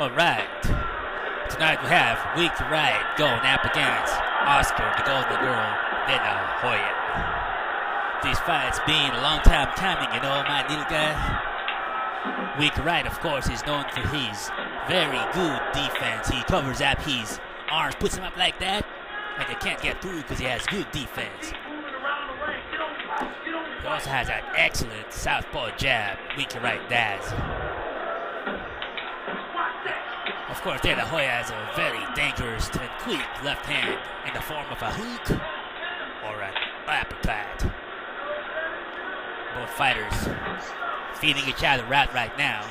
Alright, tonight we have Winky Wright going up against Oscar, the Golden Girl, De La Hoya. These fights being a long time coming, my little guy. Winky Wright, of course, is known for his very good defense. He covers up his arms, puts him up like that, and they can't get through because he has good defense. He also has an excellent southpaw jab, Winky Wright does. Of course, De La Hoya has a very dangerous and quick left hand in the form of a hook or an uppercut. Both fighters feeding each other out right now.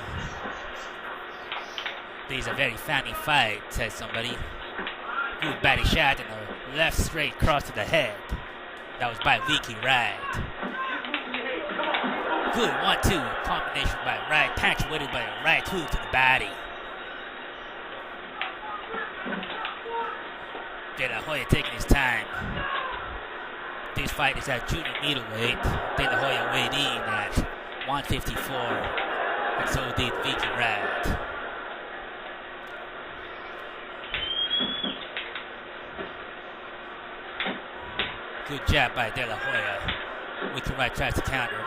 This is a very funny fight, says somebody. Good body shot and a left straight cross to the head. That was by Winky Wright. Good 1-2 combination by Wright, punctuated by a right hook to the body. De La Hoya taking his time. This fight is at junior middleweight. De La Hoya weighed in at 154, and so did Winky Wright. Good jab by De La Hoya. Winky Wright tries to counter.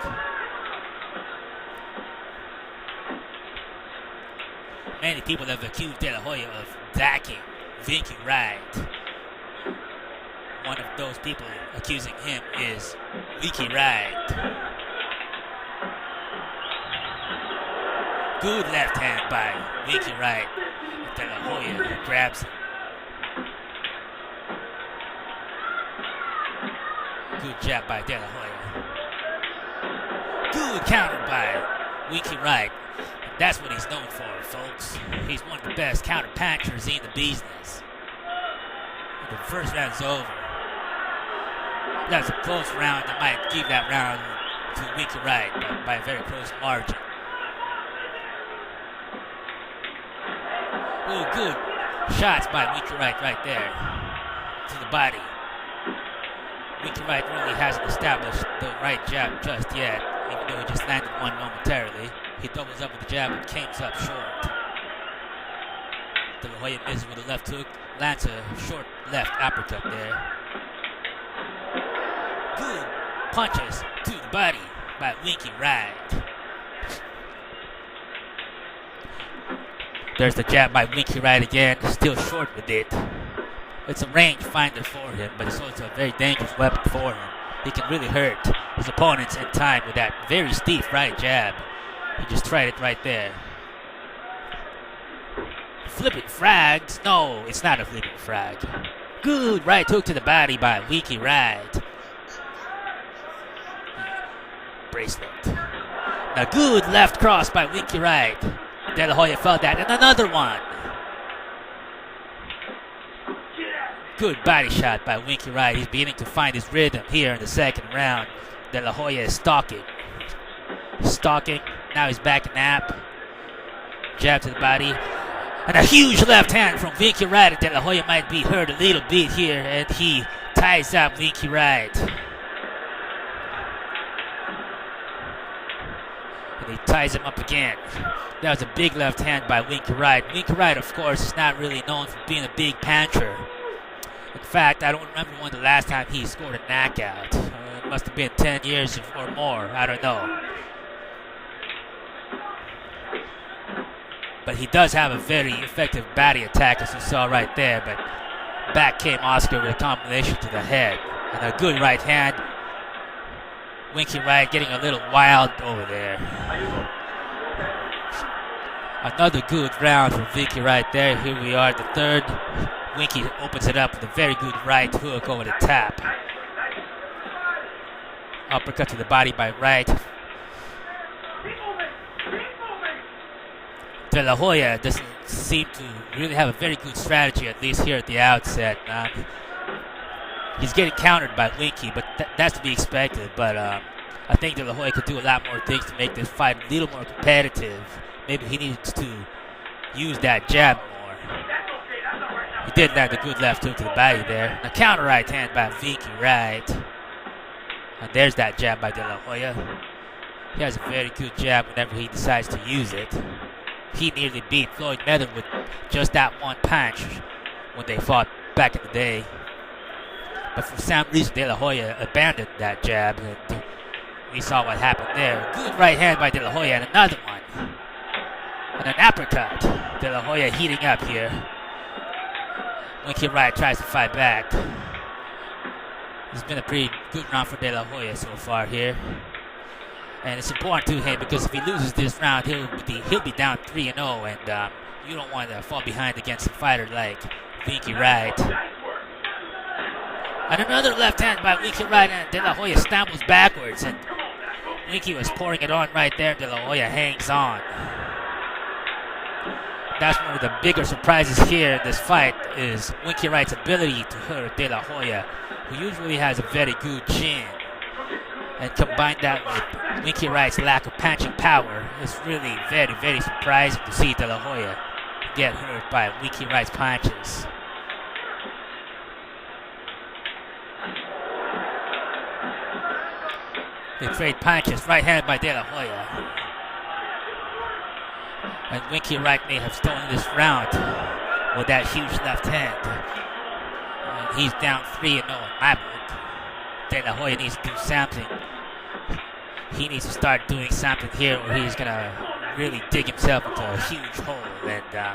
Many people have accused De La Hoya of backing Winky Wright. One of those people accusing him is Winky Wright. Good left hand by Winky Wright. De La Hoya grabs him. Good jab by De La Hoya. Good counter by Winky Wright. That's what he's known for, folks. He's one of the best counter punchers in the business. The first round's over. That was a close round. I might give that round to Winky Wright by a very close margin. Oh, good shots by Winky Wright right there to the body. Winky Wright really hasn't established the right jab just yet, even though he just landed one momentarily. He doubles up with the jab and came up short. De La Hoya misses with a left hook, lands a short left uppercut there. Good punches to the body by Winky Wright. There's the jab by Winky Wright again, still short with it. It's a range finder for him, but it's also a very dangerous weapon for him. He can really hurt his opponents in time with that very steep right jab. He just tried it right there. Flipping frags? No, it's not a flipping frag. Good right hook to the body by Winky Wright. Bracelet. Now good left cross by Winky Wright. De La Hoya felt that, and another one. Good body shot by Winky Wright. He's beginning to find his rhythm here in the second round. De La Hoya is stalking. Now he's backing up. Jab to the body. And a huge left hand from Winky Wright. De La Hoya might be hurt a little bit here, and he ties up Winky Wright. And he ties him up again. That was a big left hand by Winky Wright. Winky Wright, of course, is not really known for being a big puncher. In fact, I don't remember when the last time he scored a knockout. It must have been 10 years or more. I don't know. But he does have a very effective body attack, as you saw right there. But back came Oscar with a combination to the head. And a good right hand. Winky Wright getting a little wild over there. Another good round from Winky Wright there. Here we are, the third. Winky opens it up with a very good right hook over the top. Uppercut to the body by Wright. De La Hoya doesn't seem to really have a very good strategy, at least here at the outset. He's getting countered by Winky, but that's to be expected. But I think De La Hoya could do a lot more things to make this fight a little more competitive. Maybe he needs to use that jab more. He did land a good left hook to the body there. A counter right hand by Winky Wright. And there's that jab by De La Hoya. He has a very good jab whenever he decides to use it. he nearly beat Floyd Mayweather with just that one punch when they fought back in the day. But for some reason, De La Hoya abandoned that jab, and we saw what happened there. Good right hand by De La Hoya, and another one. And an uppercut. De La Hoya heating up here. Winky Wright tries to fight back. It's been a pretty good round for De La Hoya so far here. And it's important to him because if he loses this round, he'll be down 3-0, and you don't want to fall behind against a fighter like Winky Wright. And another left hand by Winky Wright, and De La Hoya stumbles backwards, and Winky was pouring it on right there. De La Hoya hangs on. That's one of the bigger surprises here in this fight is Winky Wright's ability to hurt De La Hoya, who usually has a very good chin. And combine that with Winky Wright's lack of punching power, it's really very, very surprising to see De La Hoya get hurt by Winky Wright's punches. They trade punches, right hand by De La Hoya. And Winky Wright may have stolen this round with that huge left hand. And he's down 3-0 in my book. De La Hoya needs to do something. He needs to start doing something here or he's going to really dig himself into a huge hole. And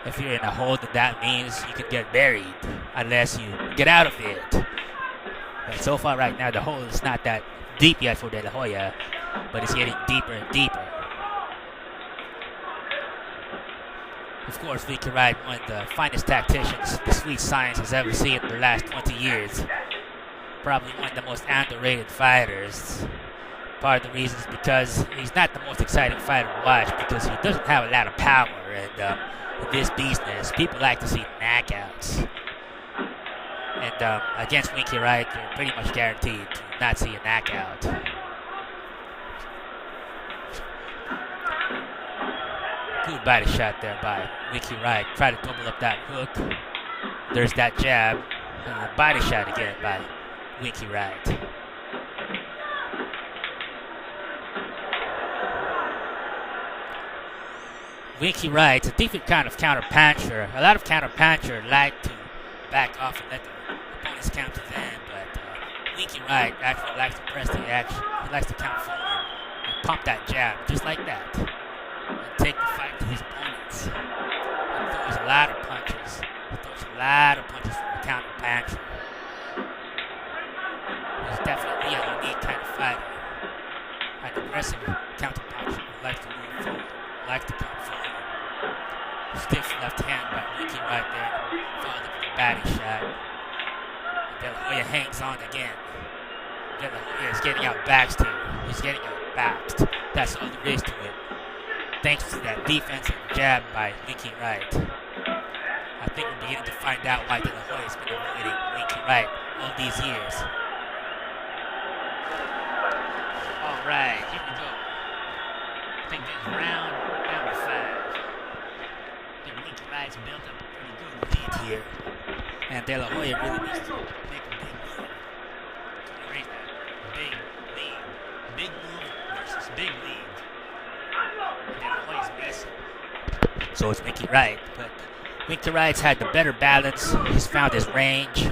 if you're in a hole, then that means you can get buried unless you get out of it. And so far right now, the hole is not that deep yet for De La Hoya, but it's getting deeper and deeper. Of course, Winky Wright, one of the finest tacticians the sweet science has ever seen in the last 20 years. Probably one of the most underrated fighters. Part of the reason is because he's not the most exciting fighter to watch because he doesn't have a lot of power. And in this business, people like to see knockouts. And against Winky Wright, you're pretty much guaranteed to not see a knockout. Good body shot there by Winky Wright. Try to double up that hook. There's that jab. And a body shot again by Winky Wright. Winky Wright's a different kind of counter puncher. A lot of counter punchers like to back off and let their opponents counter them, but Winky Wright actually likes to press the action. He likes to count forward and pump that jab just like that. And take the fight to his opponents. He throws a lot of punches. He throws a lot of punches from the counter puncher. He's definitely a unique kind of fighter. An aggressive counter puncher who likes to move forward, likes to come forward. Stiff left hand by Winky Wright there. Followed up with a body shot. De La Hoya hangs on again. De La Hoya is getting outboxed here. He's getting outboxed. That's all there is to it. Thanks to that defensive jab by Winky Wright. I think we're beginning to find out why De La Hoya has been avoiding Winky Wright all these years. All right, here we go. I think this is round number 5. Winky Wright's built up a pretty good lead here. And De La Hoya really needs to make a big move. To erase that big lead. Big move versus big lead. And De La Hoya's missing. So it's Winky Wright. But Winky Wright's had the better balance. He's found his range.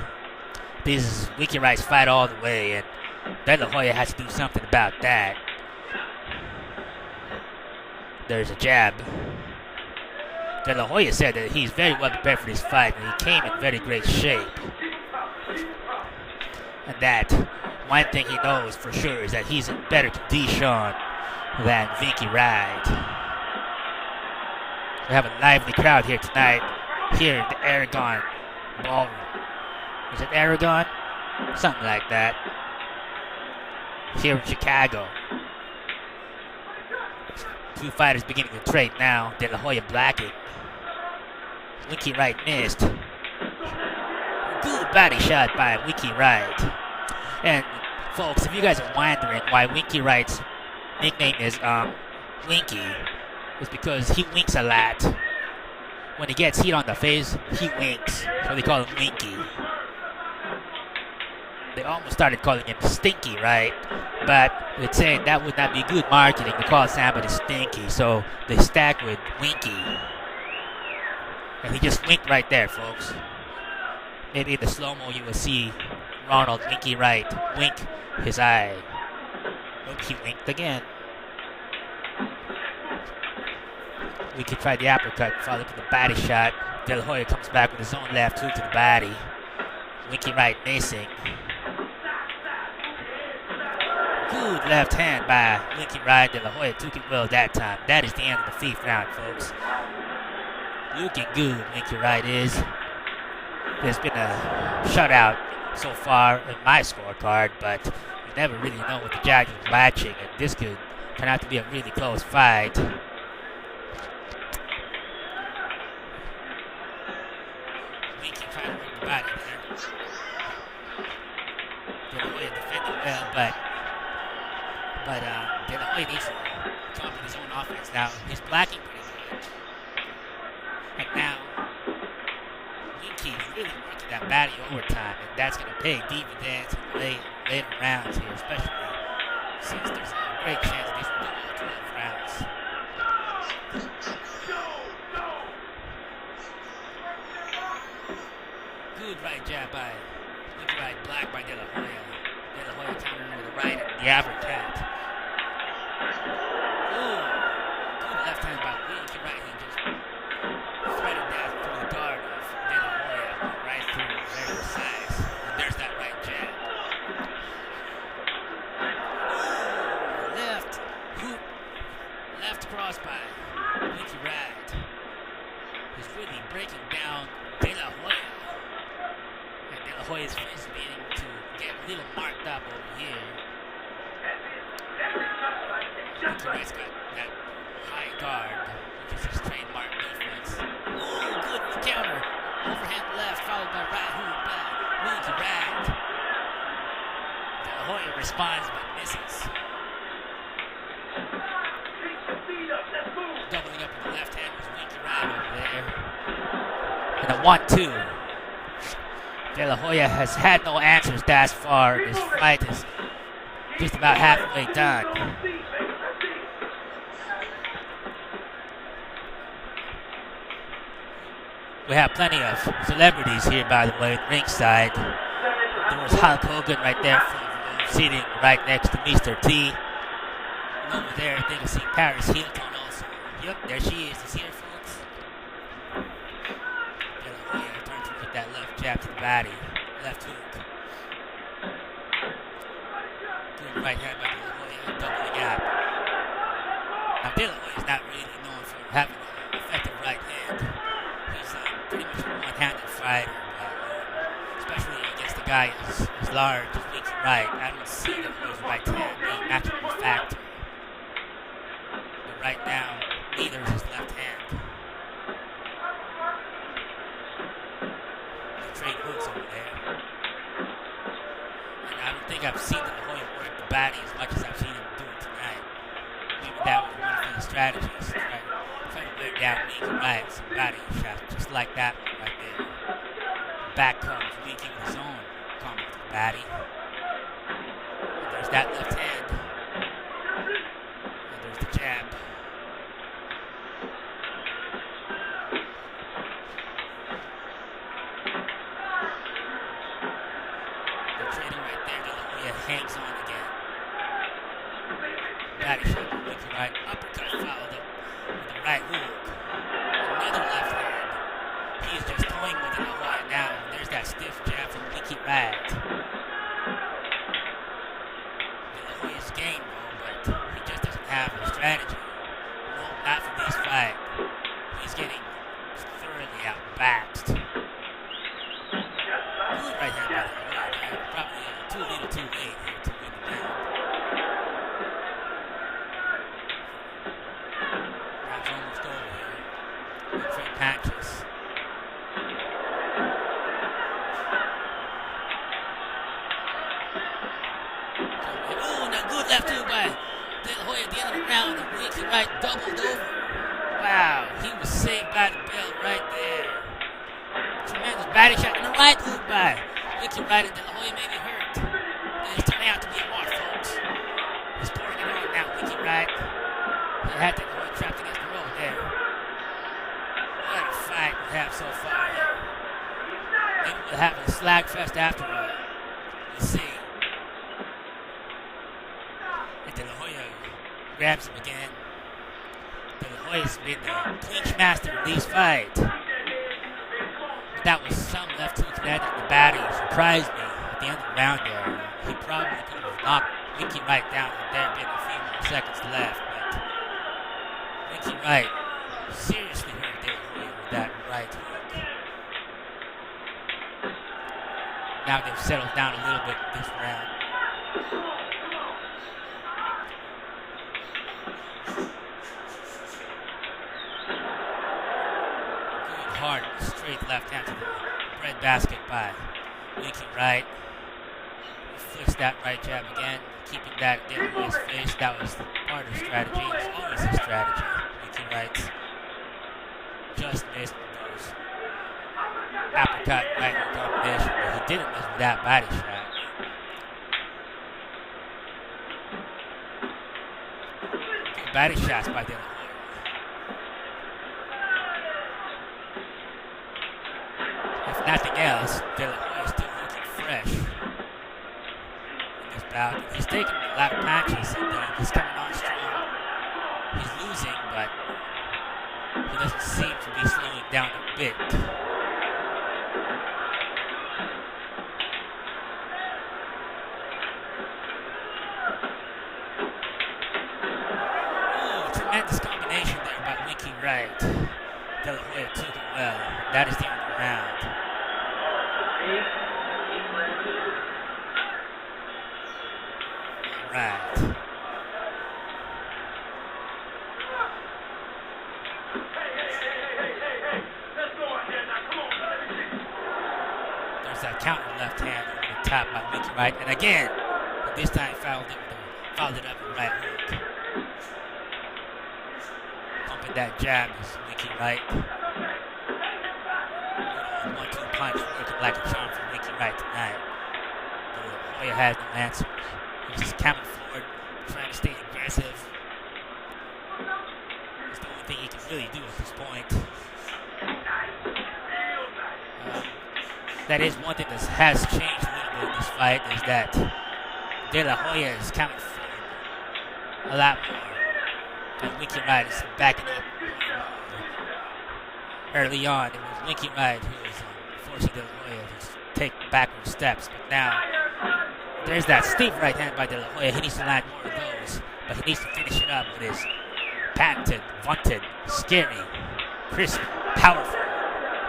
This is Winky Wright's fight all the way. And De La Hoya has to do something about that. There's a jab. De La Hoya said that he's very well prepared for this fight and he came in very great shape. And that one thing he knows for sure is that he's in better condition than Winky Wright. We have a lively crowd here tonight, here in the Aragon Ballroom. Is it Aragon? Something like that. Here in Chicago. Two fighters beginning to trade now. De La Hoya blocking. Winky Wright missed. Good body shot by Winky Wright. And folks, if you guys are wondering why Winky Wright's nickname is Winky, it's because he winks a lot. When he gets heat on the face, he winks. So they call him Winky. they almost started calling him Stinky, right? But they'd say that would not be good marketing to call somebody Stinky, so they stacked with Winky. And he just winked right there, folks. Maybe in the slow-mo you will see Ronald Winky Wright wink his eye. Nope, he winked again. We could try the uppercut, follow up with the body shot. De La Hoya comes back with his own left hook to the body. Winky Wright missing. Good left hand by Winky Wright. De La Hoya took it well that time. That is the end of the 5th round, folks. Looking good, Winky Wright is. There's been a shutout so far in my scorecard, but you never really know what the judge is watching, and this could turn out to be a really close fight. Winky trying to work the body there. De La Hoya defending well, but De La Hoya needs to come up with his own offense now. He's blocking pretty good. And now, Winky's really working that body overtime, and that's going to pay dividends in later rounds here, especially since there's a great chance these will go all 12 rounds. Good right jab by Winky Wright, blocked by De La Hoya. De La Hoya countering with the right and the uppercut. Ooh, good left hand by Winky Wright. He just threaded that through the guard of De La Hoya, right through, very precise. And there's that right jab. Ooh, left hook, left cross by Winky Wright. He's really breaking down De La Hoya. And De La Hoya's face beginning to get a little marked up over here. Winky Wright's got that high guard, which is his trademark defense. Ooh, good counter. Overhand left, followed by right hook by Winky Wright. De La Hoya responds but misses. Doubling up with the left hand was Winky Wright over there. And a 1-2. De La Hoya has had no answers thus far. This fight is just about halfway done. We have plenty of celebrities here, by the way, ringside. There was Hulk Hogan right there, sitting right next to Mr. T. And over there, I think I see Paris Hilton also. Yep, there she is. Is here, folks. De La Hoya turns with that left jab to the body, left hook. Good right hand by De La Hoya, doubling out. Now, De La Hoya is not really known for having an effective right hand. He's pretty much a one-handed fighter, especially against a guy as large as Winky Wright. I don't see De La Hoya's right hand being much of a factor. But right now, neither is his left hand. They trade hooks over there. And I don't think I've seen De La Hoya work the body as much as I've seen him do it tonight. Maybe that was one of his strategies, right? Trying to wear down Winky Wright, some body shots, just like that right there. Back comes Winky with his own combo to the body. And there's that left hand. And there's the jab. They're trading right there. De La Hoya hangs on again. Body shot by Winky Wright. Uppercut followed up with the right hook. Another left hand. He is just toying with De La Hoya now. There's that stiff jab from Winky Wright. De La Hoya's game, though, but he just doesn't have a strategy. No, not for this fight. He's getting thoroughly outboxed. Good right hand by De La Hoya. Probably too little too late here to win the round. Round's almost over here. Good trade patches. Ooh, now good left hook by De La Hoya at the end of the round. And Winky Wright doubled over. Wow, he was saved by the belt right there. Tremendous body shot and a right hook by Winky Wright, and De La Hoya may be hurt. Had De La Hoya trapped against the rope there. What a fight we have so far here. Maybe we'll have a slag fest after all. We'll see. And De La Hoya grabs him again. De La Hoya's been the clinch master in these fights. But that was some left hook that in the body. Surprised me at the end of the round there. He probably could have knocked Winky Wright down if there had been a few more seconds left. But Winky Wright seriously hurt De La Hoya with that right hook. Now they've settled down a little bit in this round. Good hard straight left hand to the bread basket by Winky Wright. He flicks that right jab again, keeping that in De La Hoya's face. That was part of the strategy. It's always a strategy. Winky Wright just missed those uppercut right hook combination, but he didn't miss with that body shot. Good body shots by De La Hoya. If nothing else, De La Hoya is still looking fresh in this bout. He's taking a lot of punches and he's coming on strong. He's losing, but he doesn't seem to be slowing down a bit. Tremendous combination there by Winky Wright. De La Hoya took it well. That is the end of the round. Right. There's that counter left hand over the top by Winky Wright. And again, this time fouled it up with right hook. Pumping that jab is Winky Wright. 1-2 punch working like a charm for Winky Wright tonight. Hoya has no answers. He's just coming forward, trying to stay aggressive. It's the only thing he can really do at this point. That is one thing that has changed a little bit in this fight, is that De La Hoya is coming forward a lot more. And Winky Wright is backing up. Early on, it was Winky Wright who was forcing De La Hoya to take backward steps, but now there's that steep right hand by De La Hoya. He needs to land more of those, but he needs to finish it up with his patented, vaunted, scary, crisp, powerful,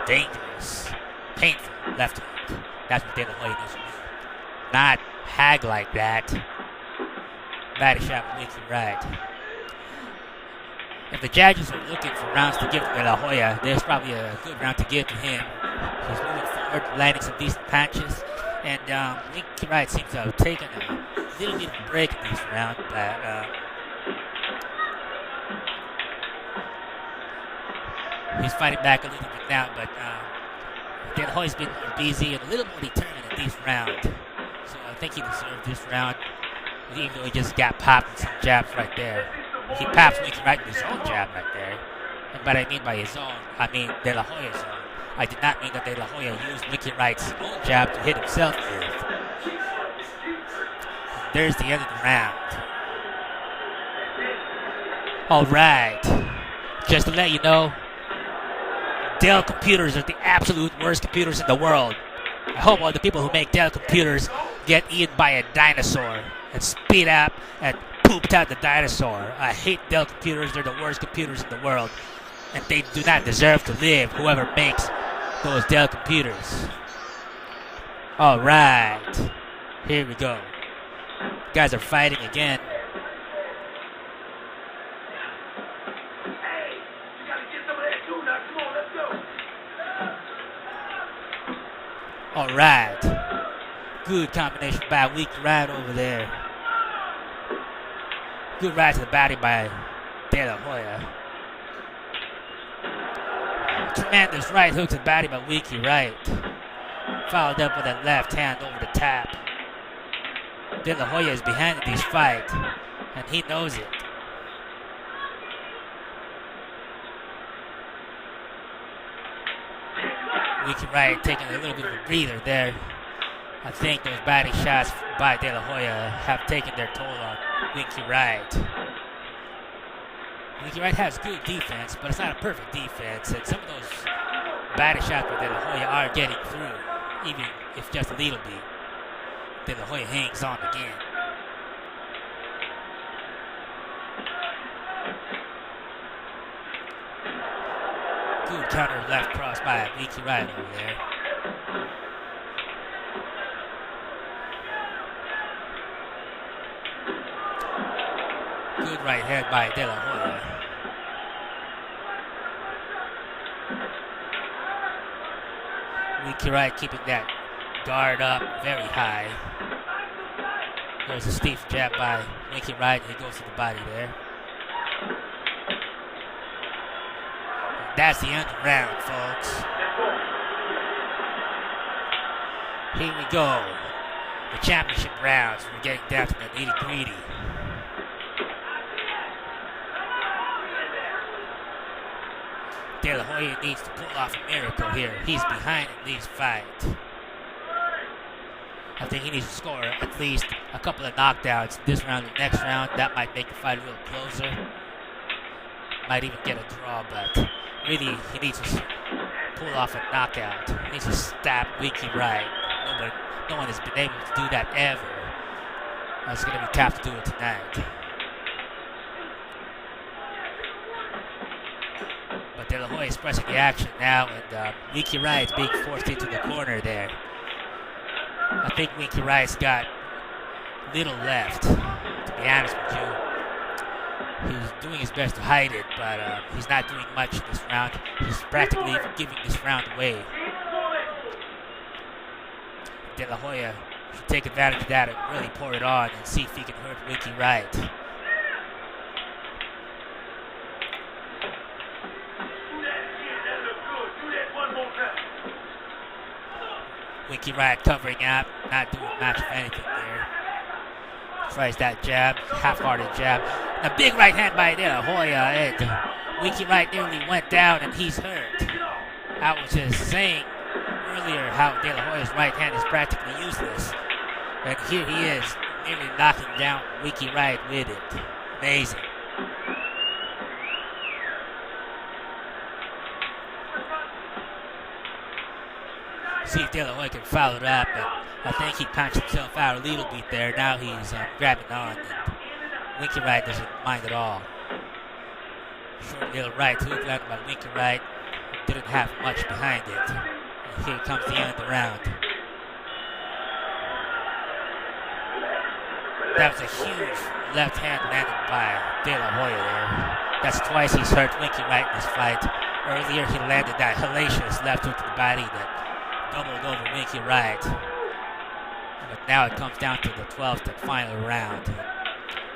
dangerous, painful left hook. That's what De La Hoya needs to do. Not hag like that. Body shot with Winky Wright. If the judges are looking for rounds to give to De La Hoya, there's probably a good round to give to him. He's moving forward, landing some decent punches. And Winky Wright seems to have taken a little bit of a break in this round, but he's fighting back a little bit now. But De La Hoya's been more busy and a little more determined in this round. So I think he deserved this round, even though he just got popped with some jabs right there. He pops Winky Wright with his own jab right there. And what I mean by his own, I mean De La Hoya's own. I did not mean that De La Hoya used Winky Wright's own jab to hit himself with. There's the end of the round. Alright. Just to let you know, Dell computers are the absolute worst computers in the world. I hope all the people who make Dell computers get eaten by a dinosaur and spit up and pooped out the dinosaur. I hate Dell computers. They're the worst computers in the world. And they do not deserve to live, whoever makes those Dell computers. Alright. Here we go. Guys are fighting again. Alright. Good combination by Winky Wright over there. Good right to the body by De La Hoya. Tremendous right hook to the body by Winky Wright. Followed up with that left hand over the tap. De La Hoya is behind in this fight, and he knows it. Winky Wright taking a little bit of a breather there. I think those batting shots by De La Hoya have taken their toll on Winky Wright. Winky Wright has good defense, but it's not a perfect defense. And some of those batting shots by De La Hoya are getting through, even if just a little bit. De La Hoya hangs on again. Good counter left cross by Winky Wright over there. Good right hand by De La Hoya. Winky Wright keeping that guard up very high. There's a stiff jab by Winky Wright. He goes to the body there. That's the end of the round, folks. Here we go. The championship rounds. We're getting down to the nitty-gritty. De La Hoya needs to pull off a miracle here. He's behind in this fight. I think he needs to score at least a couple of knockdowns this round and next round. That might make the fight a little closer. Might even get a draw, but really he needs to pull off a knockout. He needs to stab Winky Wright. No one has been able to do that ever. It's going to be tough to do it tonight. But De La Hoya is pressing the action now, and Winky Wright is being forced into the corner there. I think Winky Wright's got little left, to be honest with you. He's doing his best to hide it, but he's not doing much in this round. He's practically giving this round away. De La Hoya should take advantage of that and really pour it on and see if he can hurt Winky Wright. Winky Wright covering up, not doing much of anything there. Tries that jab, half-hearted jab. A big right hand by De La Hoya, and Winky Wright nearly went down and he's hurt. I was just saying earlier how De La Hoya's right hand is practically useless. And here he is, nearly knocking down Winky Wright with it. Amazing. See if De La Hoya can foul it up, but I think he punched himself out a little bit there. Now he's grabbing on, and Winky Wright doesn't mind at all. Short little right hook landed by Winky Wright. Didn't have much behind it. And here comes the end of the round. That was a huge left hand landed by De La Hoya there. That's twice he's hurt Winky Wright in this fight. Earlier he landed that hellacious left hook to the body that doubled over Winky Wright. But now it comes down to the 12th and final round.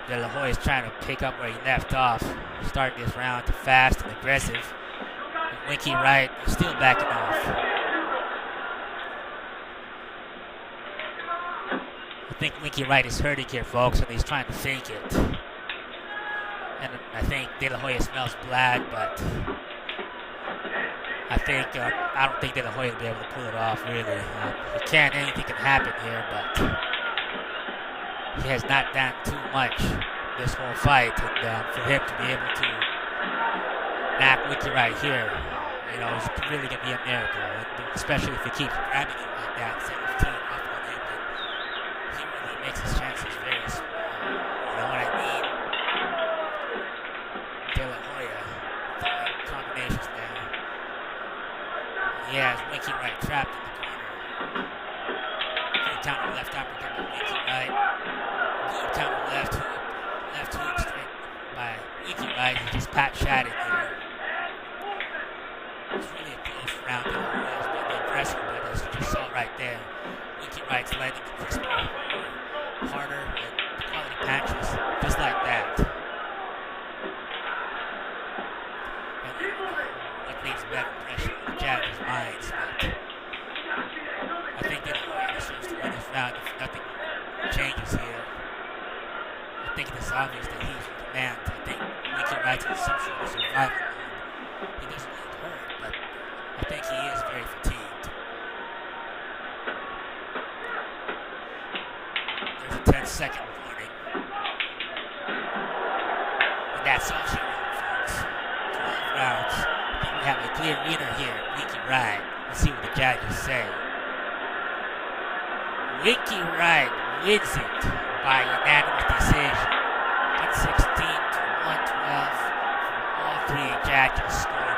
De La Hoya is trying to pick up where he left off. Starting this round fast and aggressive. And Winky Wright is still backing off. I think Winky Wright is hurting here, folks, and he's trying to fake it. And I think De La Hoya smells blood, but I don't think De La Hoya will be able to pull it off, really. Anything can happen here, but he has not done too much this whole fight. And for him to be able to knock Winky Wright here, it's really going to be a miracle. And especially if he keeps grabbing him like that, 17 up on him, then he really makes his chances very small. You know what I mean? De La Hoya, the combinations now. He has Winky Wright trapped in the corner. Good counter left uppercut by Winky Wright. Good counter left hook straight by Winky Wright. He just pat shot it here. It's really a close round. De La Hoya is really aggressive, but as you just saw right there, Winky Wright's landing the crispy harder and quality punches, just like that. Needs better pressure to jab his minds, but I think De La Hoya deserves to win this round if nothing changes here. I think it's obvious that he's in command. I think Winky Wright's in some sort of survival mode. He doesn't look hurt, but I think he is very fatigued. second warning. And that's all she wrote, folks. 12 rounds. I think we have a clear winner here, Winky Wright. Let's see what the judges say. Winky Wright wins it by unanimous decision. 116 to 112 for all three judges scored